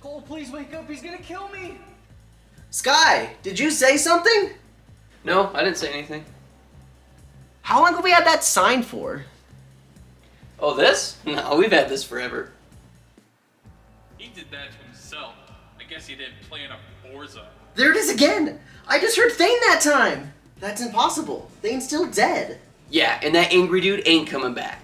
Cole, please wake up. He's gonna kill me. Sky, did you say something? No, I didn't say anything. How long have we had that sign for? Oh, this? No, we've had this forever. He did that to himself. I guess he didn't plan a Forza. There it is again! I just heard Thane that time! That's impossible. Thane's still dead. Yeah, and that angry dude ain't coming back.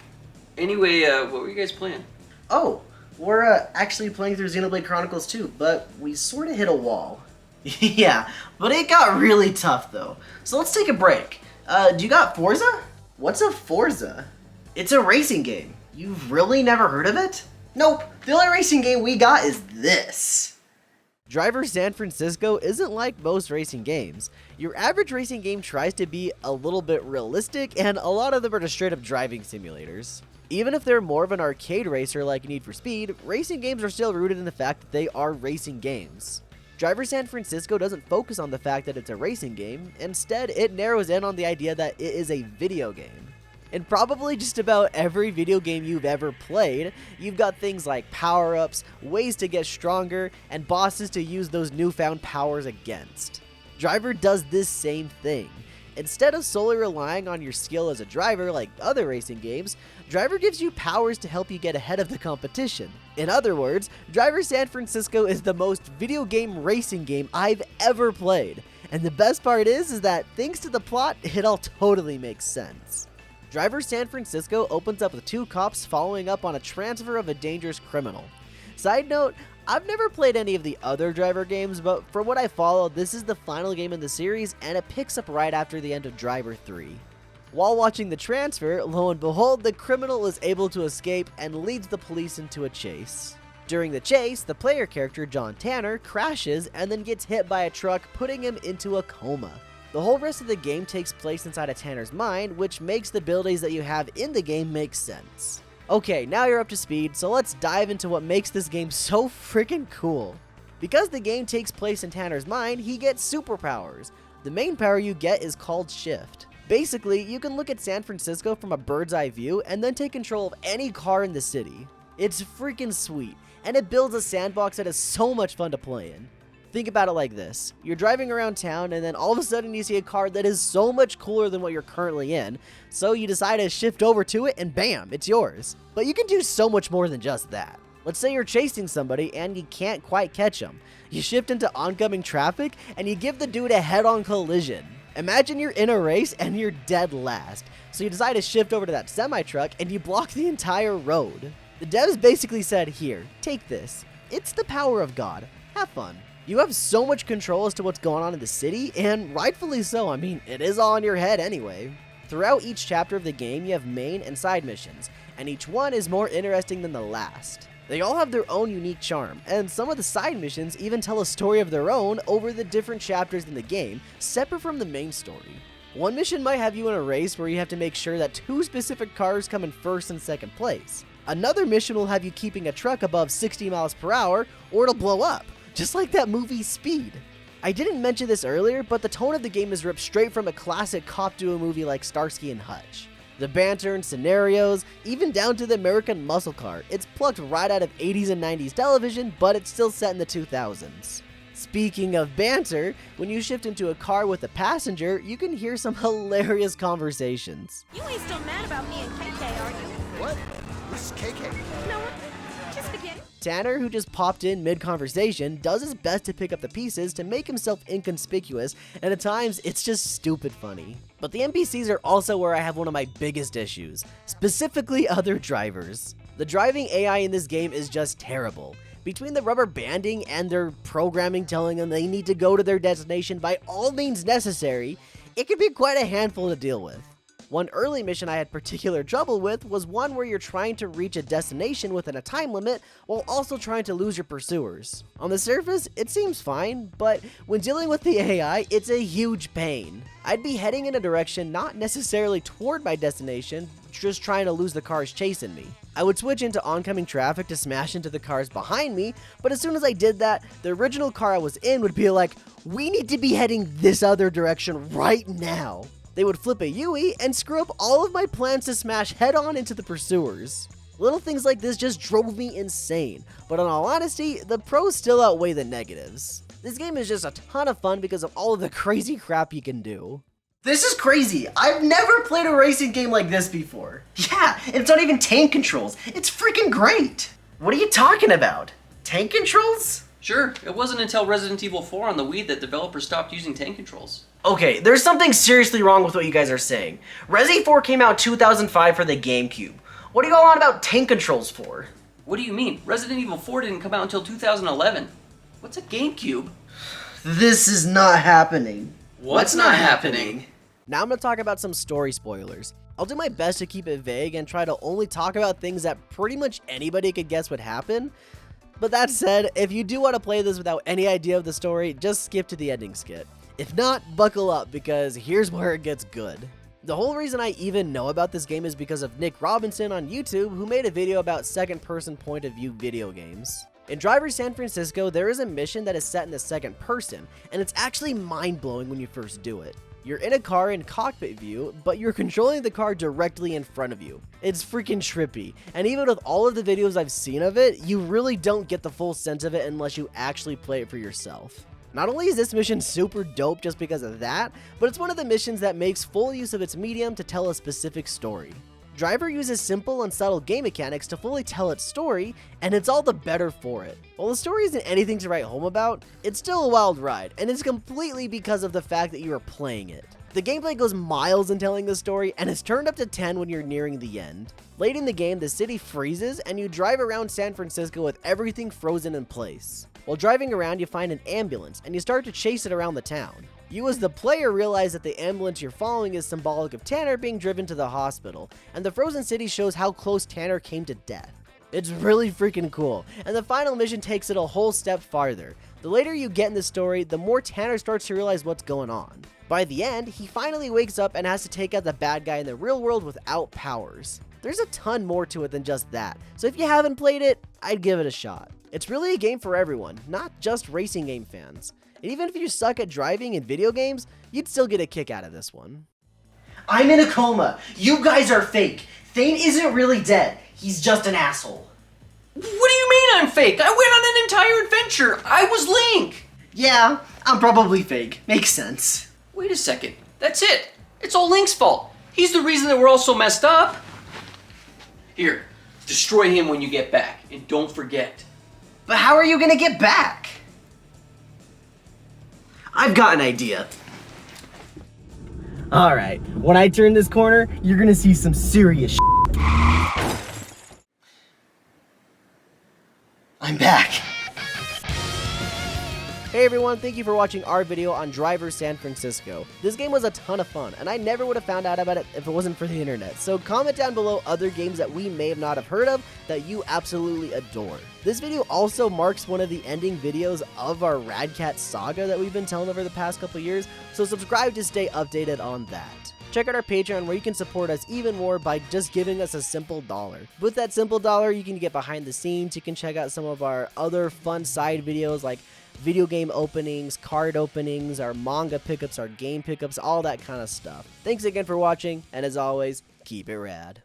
Anyway, what were you guys playing? Oh, we're actually playing through Xenoblade Chronicles 2, but we sort of hit a wall. Yeah, but it got really tough though. So let's take a break. Do you got Forza? What's a Forza? It's a racing game. You've really never heard of it? Nope, the only racing game we got is this. Driver San Francisco isn't like most racing games. Your average racing game tries to be a little bit realistic, and a lot of them are just straight up driving simulators. Even if they're more of an arcade racer like Need for Speed, racing games are still rooted in the fact that they are racing games. Driver San Francisco doesn't focus on the fact that it's a racing game, instead it narrows in on the idea that it is a video game. In probably just about every video game you've ever played, you've got things like power-ups, ways to get stronger, and bosses to use those newfound powers against. Driver does this same thing. Instead of solely relying on your skill as a driver like other racing games, Driver gives you powers to help you get ahead of the competition. In other words, Driver San Francisco is the most video game racing game I've ever played. And the best part is that thanks to the plot, it all totally makes sense. Driver San Francisco opens up with two cops following up on a transfer of a dangerous criminal. Side note, I've never played any of the other Driver games, but from what I follow, this is the final game in the series and it picks up right after the end of Driver 3. While watching the transfer, lo and behold, the criminal is able to escape and leads the police into a chase. During the chase, the player character John Tanner crashes and then gets hit by a truck, putting him into a coma. The whole rest of the game takes place inside of Tanner's mind, which makes the abilities that you have in the game make sense. Okay, now you're up to speed, so let's dive into what makes this game so freaking cool. Because the game takes place in Tanner's mind, he gets superpowers. The main power you get is called Shift. Basically, you can look at San Francisco from a bird's eye view and then take control of any car in the city. It's freaking sweet, and it builds a sandbox that is so much fun to play in. Think about it like this. You're driving around town and then all of a sudden you see a car that is so much cooler than what you're currently in, so you decide to shift over to it and bam, it's yours. But you can do so much more than just that. Let's say you're chasing somebody and you can't quite catch them. You shift into oncoming traffic and you give the dude a head-on collision. Imagine you're in a race and you're dead last, so you decide to shift over to that semi-truck and you block the entire road. The devs basically said, here, take this. It's the power of God. Have fun. You have so much control as to what's going on in the city, and rightfully so. I mean, it is all in your head anyway. Throughout each chapter of the game, you have main and side missions, and each one is more interesting than the last. They all have their own unique charm, and some of the side missions even tell a story of their own over the different chapters in the game, separate from the main story. One mission might have you in a race where you have to make sure that two specific cars come in first and second place. Another mission will have you keeping a truck above 60 miles per hour, or it'll blow up. Just like that movie Speed. I didn't mention this earlier, but the tone of the game is ripped straight from a classic cop duo movie like Starsky and Hutch. The banter and scenarios, even down to the American muscle car, it's plucked right out of 80s and 90s television, but it's still set in the 2000s. Speaking of banter, when you shift into a car with a passenger, you can hear some hilarious conversations. You ain't still mad about me and KK, are you? What? Who's KK? No, just beginning. Tanner, who just popped in mid-conversation, does his best to pick up the pieces to make himself inconspicuous, and at times, it's just stupid funny. But the NPCs are also where I have one of my biggest issues, specifically other drivers. The driving AI in this game is just terrible. Between the rubber banding and their programming telling them they need to go to their destination by all means necessary, it can be quite a handful to deal with. One early mission I had particular trouble with was one where you're trying to reach a destination within a time limit while also trying to lose your pursuers. On the surface, it seems fine, but when dealing with the AI, it's a huge pain. I'd be heading in a direction not necessarily toward my destination, just trying to lose the cars chasing me. I would switch into oncoming traffic to smash into the cars behind me, but as soon as I did that, the original car I was in would be like, we need to be heading this other direction right now. They would flip a Yui and screw up all of my plans to smash head-on into the pursuers. Little things like this just drove me insane, but in all honesty, the pros still outweigh the negatives. This game is just a ton of fun because of all of the crazy crap you can do. This is crazy. I've never played a racing game like this before. Yeah, and it's not even tank controls. It's freaking great. What are you talking about? Tank controls? Sure, it wasn't until Resident Evil 4 on the Wii that developers stopped using tank controls. Okay, there's something seriously wrong with what you guys are saying. Resi 4 came out 2005 for the GameCube. What are you all on about tank controls for? What do you mean? Resident Evil 4 didn't come out until 2011. What's a GameCube? This is not happening. What's not happening? Now I'm going to talk about some story spoilers. I'll do my best to keep it vague and try to only talk about things that pretty much anybody could guess would happen. But that said, if you do want to play this without any idea of the story, just skip to the ending skit. If not, buckle up because here's where it gets good. The whole reason I even know about this game is because of Nick Robinson on YouTube, who made a video about second-person point of view video games. In Driver San Francisco, there is a mission that is set in the second person, and it's actually mind-blowing when you first do it. You're in a car in cockpit view, but you're controlling the car directly in front of you. It's freaking trippy, and even with all of the videos I've seen of it, you really don't get the full sense of it unless you actually play it for yourself. Not only is this mission super dope just because of that, but it's one of the missions that makes full use of its medium to tell a specific story. Driver uses simple and subtle game mechanics to fully tell its story, and it's all the better for it. While the story isn't anything to write home about, it's still a wild ride, and it's completely because of the fact that you are playing it. The gameplay goes miles in telling the story, and it's turned up to 10 when you're nearing the end. Late in the game, the city freezes, and you drive around San Francisco with everything frozen in place. While driving around, you find an ambulance, and you start to chase it around the town. You as the player realize that the ambulance you're following is symbolic of Tanner being driven to the hospital, and the frozen city shows how close Tanner came to death. It's really freaking cool, and the final mission takes it a whole step farther. The later you get in the story, the more Tanner starts to realize what's going on. By the end, he finally wakes up and has to take out the bad guy in the real world without powers. There's a ton more to it than just that, so if you haven't played it, I'd give it a shot. It's really a game for everyone, not just racing game fans. And even if you suck at driving in video games, you'd still get a kick out of this one. I'm in a coma. You guys are fake. Thane isn't really dead. He's just an asshole. What do you mean I'm fake? I went on an entire adventure. I was Link. Yeah, I'm probably fake. Makes sense. Wait a second. That's it. It's all Link's fault. He's the reason that we're all so messed up. Here, destroy him when you get back. And don't forget. But how are you gonna get back? I've got an idea. Alright, when I turn this corner, you're gonna see some serious shit. I'm back. Hey everyone, thank you for watching our video on Driver San Francisco. This game was a ton of fun, and I never would have found out about it if it wasn't for the internet. So comment down below other games that we may not have heard of that you absolutely adore. This video also marks one of the ending videos of our Rad Cat saga that we've been telling over the past couple years, so subscribe to stay updated on that. Check out our Patreon where you can support us even more by just giving us a simple $1. With that simple $1, you can get behind the scenes, you can check out some of our other fun side videos like video game openings, card openings, our manga pickups, our game pickups, all that kind of stuff. Thanks again for watching, and as always, keep it rad.